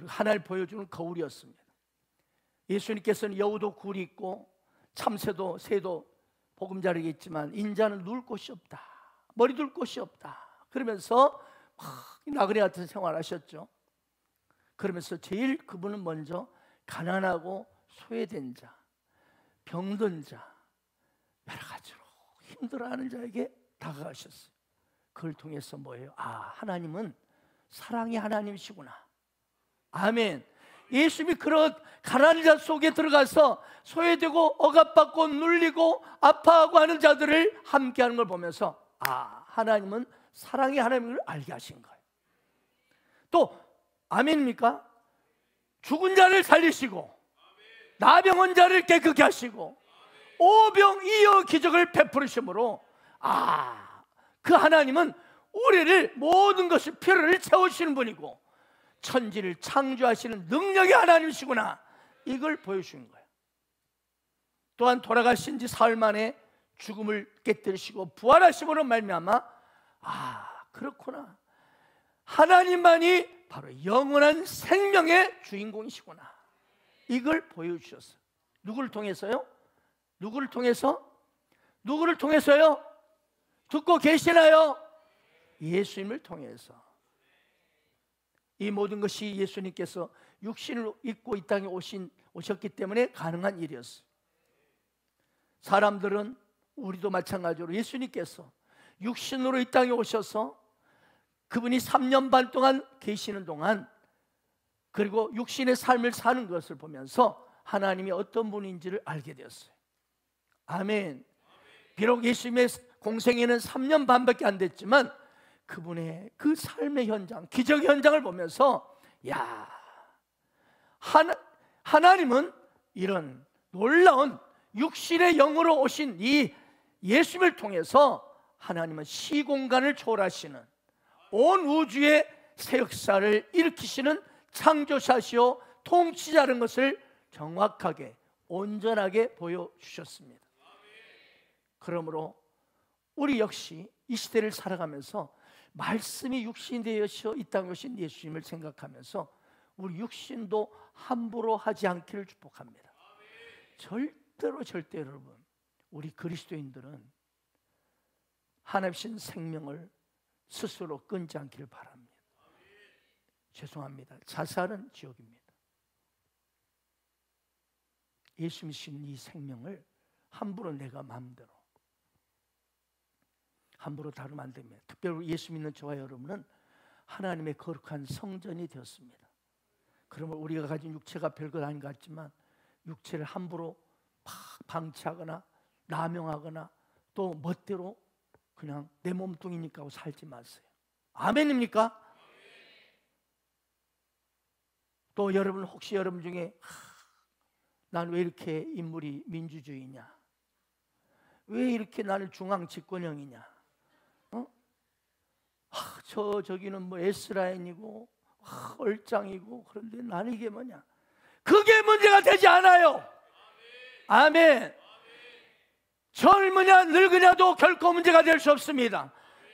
하나님을 보여주는 거울이었습니다. 예수님께서는 여우도 굴이 있고 참새도 새도 보금자리가 있지만 인자는 누울 곳이 없다, 머리 둘 곳이 없다 그러면서 막 나그네 같은 생활을 하셨죠. 그러면서 제일 그분은 먼저 가난하고 소외된 자, 병든 자, 여러 가지로 힘들어하는 자에게 다가가셨어요. 그걸 통해서 뭐예요? 아, 하나님은 사랑의 하나님이시구나. 아멘. 예수님이 그런 가난한 자 속에 들어가서 소외되고 억압받고 눌리고 아파하고 하는 자들을 함께하는 걸 보면서 아, 하나님은 사랑의 하나님을 알게 하신 거예요. 또 아멘입니까? 죽은 자를 살리시고 나병원 자를 깨끗게 하시고 오병이어 기적을 베푸시므로 아, 그 하나님은 우리를 모든 것을 필요를 채우시는 분이고 천지를 창조하시는 능력의 하나님이시구나, 이걸 보여주는 거예요. 또한 돌아가신 지 사흘 만에 죽음을 깨뜨리시고 부활하심으로 말미암아 아, 그렇구나, 하나님만이 바로 영원한 생명의 주인공이시구나, 이걸 보여주셨어요. 누구를 통해서요? 누구를 통해서? 누구를 통해서요? 듣고 계시나요? 예수님을 통해서. 이 모든 것이 예수님께서 육신을 입고 이 땅에 오셨기 때문에 가능한 일이었어요. 사람들은, 우리도 마찬가지로 예수님께서 육신으로 이 땅에 오셔서 그분이 3년 반 동안 계시는 동안, 그리고 육신의 삶을 사는 것을 보면서 하나님이 어떤 분인지를 알게 되었어요. 아멘. 비록 예수님의 공생에는 3년 반밖에 안 됐지만 그분의 그 삶의 현장, 기적의 현장을 보면서 야, 하나님은 이런 놀라운 육신의 영으로 오신 이 예수님을 통해서 하나님은 시공간을 초월하시는 온 우주의 새 역사를 일으키시는 창조자시오 통치자라는 것을 정확하게 온전하게 보여주셨습니다. 그러므로 우리 역시 이 시대를 살아가면서 말씀이 육신이 되어서 이 땅에 오신 예수님을 생각하면서 우리 육신도 함부로 하지 않기를 축복합니다. 절대로 여러분, 우리 그리스도인들은 하나님신 생명을 스스로 끊지 않기를 바랍니다. 죄송합니다. 자살은 지옥입니다. 예수님이신 이 생명을 함부로 내가 마음대로 함부로 다루면 안 됩니다. 특별히 예수 믿는 저와 여러분은 하나님의 거룩한 성전이 되었습니다. 그러면 우리가 가진 육체가 별것 아닌 것 같지만 육체를 함부로 방치하거나 남용하거나 또 멋대로 그냥 내 몸뚱이니까 하고 살지 마세요. 아멘입니까? 또 여러분, 혹시 여러분 중에 난 왜 이렇게 인물이 민주주의냐, 왜 이렇게 나는 중앙 집권형이냐, 저기는 뭐 S라인이고 얼짱이고, 그런데 나는 이게 뭐냐, 그게 문제가 되지 않아요. 아멘. 젊으냐 늙으냐도 결코 문제가 될 수 없습니다.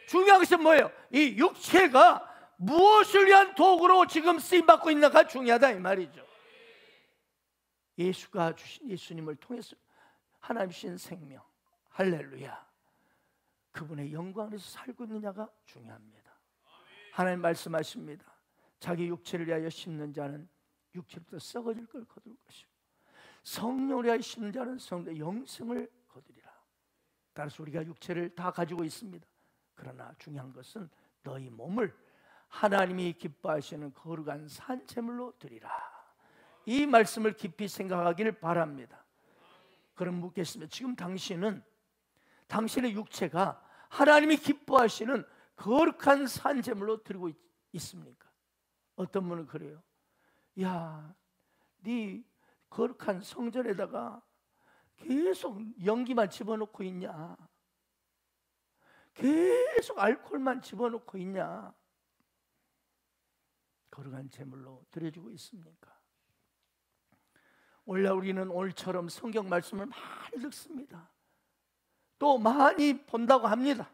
중요한 것은 뭐예요? 이 육체가 무엇을 위한 도구로 지금 쓰임받고 있는가 중요하다 이 말이죠. 예수가 주신, 예수님을 통해서 하나님 주신 생명, 할렐루야, 그분의 영광에서 살고 있느냐가 중요합니다. 하나님 말씀하십니다. 자기 육체를 위하여 심는 자는 육체부터 썩어질 걸 거둘 것이고 성령을 위하여 심는 자는 성령의 영생을 거두리라. 따라서 우리가 육체를 다 가지고 있습니다. 그러나 중요한 것은 너희 몸을 하나님이 기뻐하시는 거룩한 산제물로 드리라. 이 말씀을 깊이 생각하기를 바랍니다. 그럼 묻겠습니다. 지금 당신은 당신의 육체가 하나님이 기뻐하시는 거룩한 산제물로 드리고 있습니까? 어떤 분은 그래요. 야, 네 거룩한 성전에다가 계속 연기만 집어넣고 있냐? 계속 알코올만 집어넣고 있냐? 거룩한 제물로 드려지고 있습니까? 원래 우리는 오늘처럼 성경 말씀을 많이 듣습니다. 또 많이 본다고 합니다.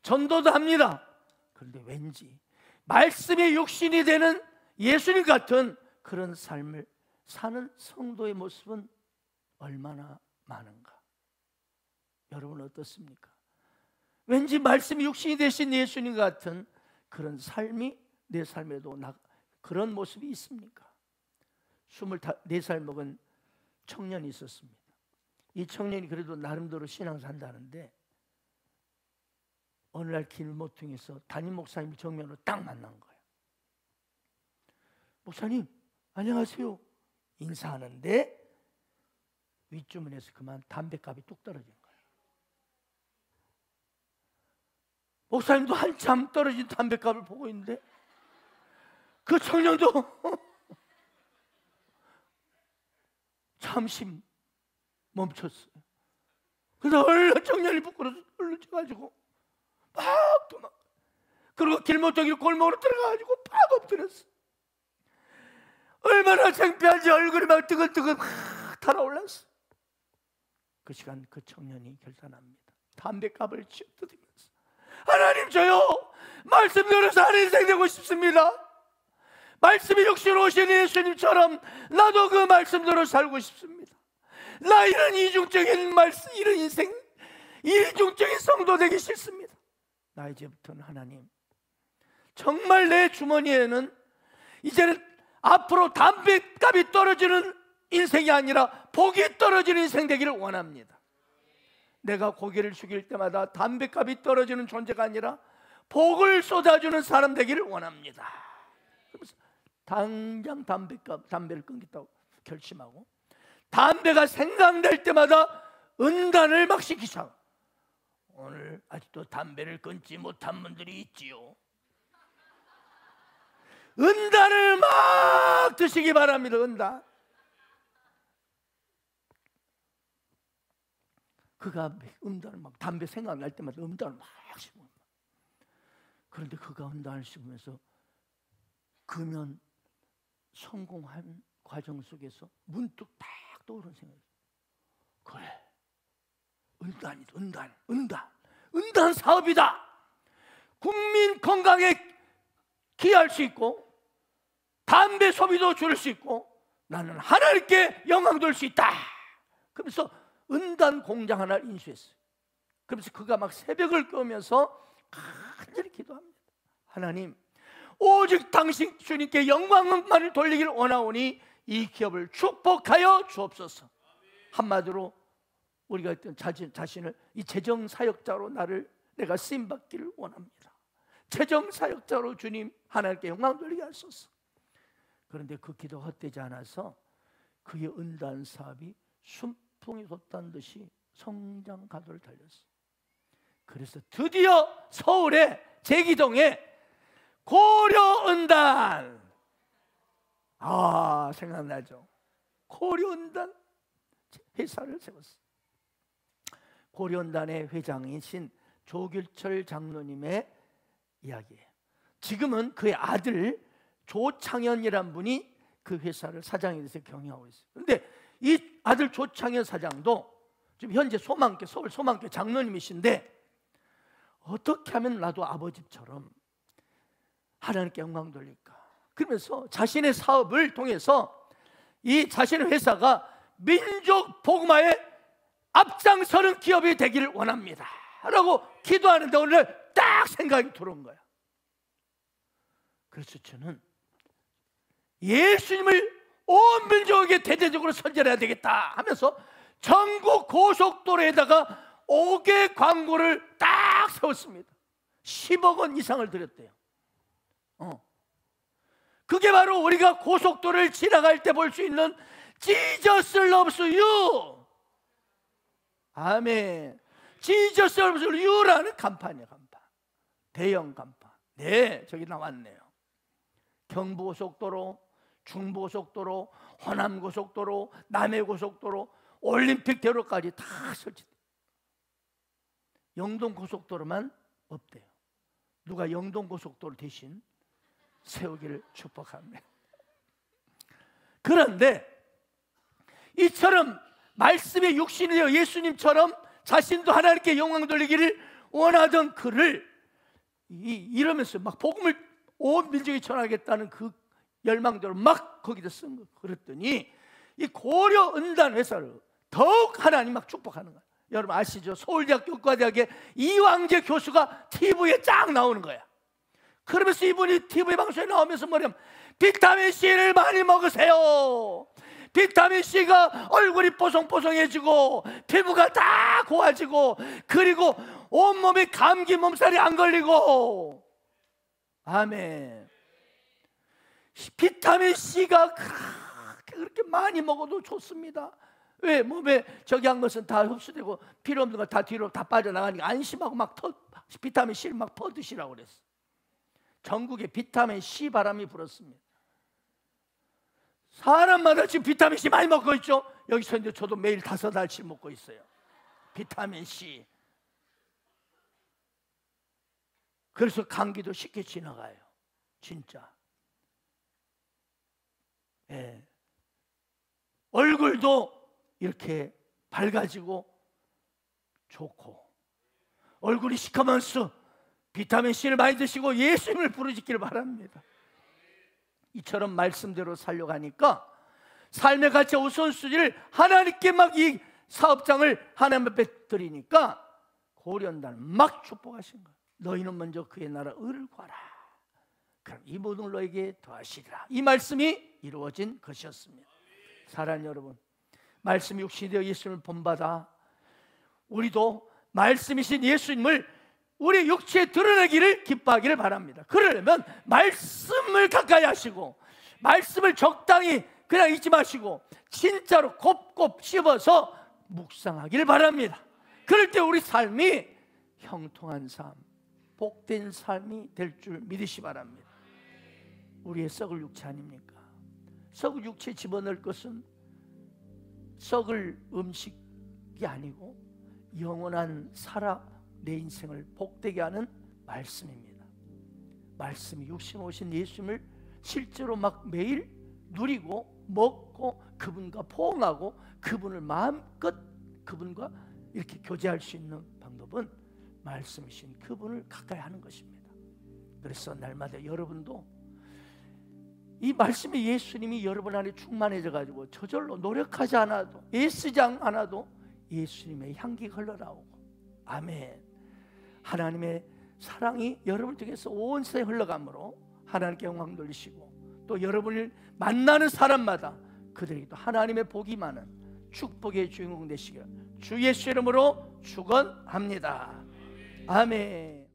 전도도 합니다. 그런데 왠지 말씀의 육신이 되는 예수님 같은 그런 삶을 사는 성도의 모습은 얼마나 많은가? 여러분 어떻습니까? 왠지 말씀이 육신이 되신 예수님 같은 그런 삶이 내 삶에도 그런 모습이 있습니까? 24살 먹은 청년이 있었습니다. 이 청년이 그래도 나름대로 신앙산다는데 어느 날 길모퉁이에서 담임 목사님 정면으로 딱 만난 거예요. 목사님 안녕하세요 인사하는데 윗주머니에서 그만 담뱃갑이 뚝 떨어진 거예요. 목사님도 한참 떨어진 담뱃갑을 보고 있는데 그 청년도 잠시 멈췄어요. 그래서 얼른 청년이 부끄러워서 얼른 쳐가지고 막 도망. 그리고 길모퉁이 골목으로 들어가가지고 막 엎드렸어. 얼마나 창피한지 얼굴이 막 뜨끈뜨끈 막 달아올랐어. 그 시간 그 청년이 결단합니다. 담뱃갑을 쥐어뜯으면서 하나님 저요 말씀대로 사는 인생 되고 싶습니다. 말씀이 육신으로 오신 예수님처럼 나도 그 말씀대로 살고 싶습니다. 나 이런 이중적인 말씀, 이런 인생, 이중적인 성도 되기 싫습니다. 나 이제부터는 하나님 정말 내 주머니에는 이제는 앞으로 담뱃값이 떨어지는 인생이 아니라 복이 떨어지는 인생 되기를 원합니다. 내가 고개를 숙일 때마다 담뱃값이 떨어지는 존재가 아니라 복을 쏟아주는 사람 되기를 원합니다. 그래서 당장 담배를 끊겠다고 결심하고 담배가 생각날 때마다 은단을 막 시키자. 오늘 아직도 담배를 끊지 못한 분들이 있지요. 은단을 막 드시기 바랍니다. 은단. 그가 은단을 막 담배 생각날 때마다 은단을 막 씹어요. 그런데 그가 은단을 씹으면서 금연 성공한 과정 속에서 문득 딱 떠오른 생각이 그래 은단이다. 은단 사업이다. 국민 건강에 기여할 수 있고 담배 소비도 줄일 수 있고 나는 하나님께 영광 돌 수 있다. 그러면서 은단 공장 하나를 인수했어요. 그러면서 그가 막 새벽을 깨우면서 간절히 기도합니다. 하나님 오직 당신 주님께 영광만을 돌리기를 원하오니 이 기업을 축복하여 주옵소서. 한마디로 우리가 어떤 자신을 이 재정사역자로 내가 쓰임받기를 원합니다. 재정사역자로 주님 하나님께 영광 돌리게 하소서. 그런데 그 기도가 헛되지 않아서 그의 은단 사업이 순풍이 돋다는 듯이 성장 가도를 달렸어요. 그래서 드디어 서울의 제기동에 고려은단 생각나죠? 고려은단 회사를 세웠어요. 고려은단의 회장이신 조길철 장로님의 이야기예요. 지금은 그의 아들 조창현이란 분이 그 회사를 사장이 돼서 경영하고 있어요. 그런데 이 아들 조창현 사장도 지금 현재 서울 소망교 장로님이신데 어떻게 하면 나도 아버지처럼 하나님께 영광 돌릴까? 그러면서 자신의 사업을 통해서 이 자신의 회사가 민족 복음화에 앞장서는 기업이 되기를 원합니다 라고 기도하는데 오늘 딱 생각이 들어온 거야. 그래서 저는 예수님을 온 민족에게 대대적으로 선전해야 되겠다 하면서 전국 고속도로에다가 5개 광고를 딱 세웠습니다. 10억 원 이상을 들였대요. 그게 바로 우리가 고속도로를 지나갈 때 볼 수 있는 Jesus loves you. 아멘. Jesus loves you라는 간판이에요. 간판. 대형 간판. 네, 저기 나왔네요. 경부고속도로, 중부고속도로, 호남고속도로, 남해고속도로, 올림픽대로까지 다 설치돼요. 영동고속도로만 없대요. 누가 영동고속도로 대신 세우기를 축복합니다. 그런데 이처럼 말씀의 육신이 되어 예수님처럼 자신도 하나님께 영광 돌리기를 원하던 그를 이러면서 막 복음을 온 민족에 전하겠다는 그 열망대로 막 거기다 쓴 거. 그랬더니 이 고려 은단 회사를 더욱 하나님 막 축복하는 거예요. 여러분 아시죠? 서울대학교 의과대학의 이왕재 교수가 TV에 쫙 나오는 거야. 그러면서 이분이 TV 방송에 나오면서 뭐냐면 비타민C를 많이 먹으세요. 비타민C가 얼굴이 뽀송뽀송해지고 피부가 다 고와지고 그리고 온몸이 감기 몸살이 안 걸리고. 아멘. 비타민C가 그렇게 많이 먹어도 좋습니다. 왜? 몸에 저기 한 것은 다 흡수되고 필요 없는 거 다 뒤로 다 빠져나가니까 안심하고 막 비타민C를 막 퍼드시라고 그랬어. 전국에 비타민C 바람이 불었습니다. 사람마다 지금 비타민C 많이 먹고 있죠. 여기서 이제 저도 매일 5알씩 먹고 있어요. 비타민C. 그래서 감기도 쉽게 지나가요. 진짜. 예. 얼굴도 이렇게 밝아지고 좋고, 얼굴이 시커먼스 비타민C를 많이 드시고 예수님을 부르짖기를 바랍니다. 이처럼 말씀대로 살려가니까 삶의 가치와 우선순위를 하나님께 막 이 사업장을 하나님 앞에 드리니까 고려한다는 막 축복하신 거예요. 너희는 먼저 그의 나라 의를 구하라. 그럼 이 모든 걸 너에게 더하시리라. 이 말씀이 이루어진 것이었습니다. 사랑하는 여러분, 말씀이 육신이 되어 예수님을 본받아 우리도 말씀이신 예수님을 우리 육체에 드러내기를 기뻐하기를 바랍니다. 그러려면 말씀을 가까이 하시고 말씀을 적당히 그냥 잊지 마시고 진짜로 곱곱 씹어서 묵상하기를 바랍니다. 그럴 때 우리 삶이 형통한 삶, 복된 삶이 될 줄 믿으시 바랍니다. 우리의 썩을 육체 아닙니까? 썩을 육체에 집어넣을 것은 썩을 음식이 아니고 영원한 살아 내 인생을 복되게 하는 말씀입니다. 말씀이 육신 오신 예수님을 실제로 막 매일 누리고 먹고 그분과 포옹하고 그분을 마음껏 그분과 이렇게 교제할 수 있는 방법은 말씀이신 그분을 가까이 하는 것입니다. 그래서 날마다 여러분도 이 말씀의 예수님이 여러분 안에 충만해져 가지고 저절로 노력하지 않아도 애쓰지 않아도 예수님의 향기가 흘러나오고, 아멘. 하나님의 사랑이 여러분 중에서 온 세상에 흘러가므로 하나님께 영광 돌리시고 또 여러분을 만나는 사람마다 그들에게도 하나님의 복이 많은 축복의 주인공 되시길 주 예수의 이름으로 축원합니다. 아멘.